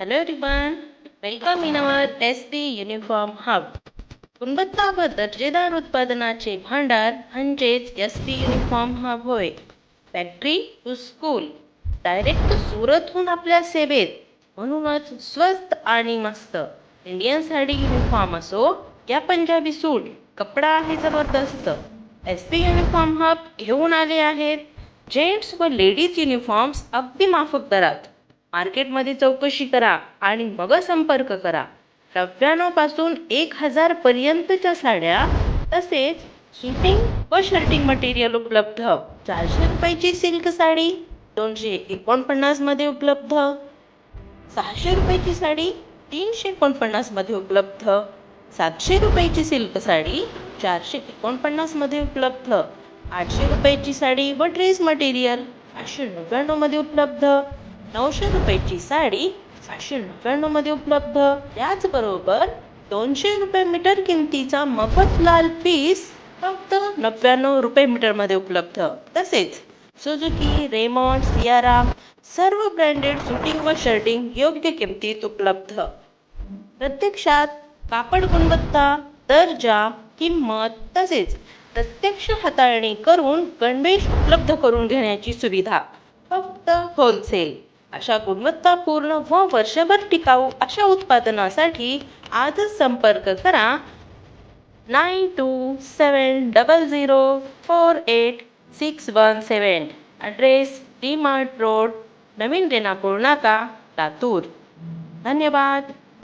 Hello everyone, welcome in our SD Uniform Hub. गुणवत्ता व दर्जेदार उत्पादनाचे भांडार म्हणजेच SD युनिफॉर्म हब होय. फॅक्टरी टू स्कूल, डायरेक्ट सुरतहून आपल्या सेवेत. म्हणूनच स्वस्त आणि मस्त इंडियन साडी युनिफॉर्म असो या पंजाबी सूट, कपडा आहे जबरदस्त. SD युनिफॉर्म हब घेऊन आले आहेत जेंट्स व लेडीज युनिफॉर्म्स अगदी माफक दरात. मार्केटमध्ये चौकशी करा आणि मग संपर्क करा. 99 पासून 1000 पर्यंतच्या साड्या, तसेच सुटिंग व शर्टिंग मटेरियल उपलब्ध. 400 रुपयाची सिल्क साडी 249 मध्ये उपलब्ध. 600 रुपयाची साडी 349 मध्ये उपलब्ध. 700 रुपयाची सिल्क साडी 449 मध्ये उपलब्ध. 800 रुपयाची साडी व ड्रेस मटेरियल 599 मध्ये उपलब्ध. 900 रुपयाची साडी 599 मध्ये उपलब्ध. त्याचबरोबर 200 रुपये मीटर किमतीचा मफतलाल पीस फक्त 99 रुपये मीटर मध्ये उपलब्ध. तसेच सुझुकी, रेमॉन्ड, सियारा सर्व ब्रँडेड सुटिंग व शर्टिंग योग्य किमतीत उपलब्ध. प्रत्यक्षात कापड गुणवत्ता, दर्जा, किंमत तसेच प्रत्यक्ष हाताळणी करून गणवेश उपलब्ध करून घेण्याची सुविधा. फक्त होलसेल. अशा गुणवत्तापूर्ण व वर्षभर टिकाऊ अशा उत्पादनासाठी आजच संपर्क करा 9270048617. ॲड्रेस डी मार्ट रोड, नवीन रेणापूर नाका, लातूर. धन्यवाद.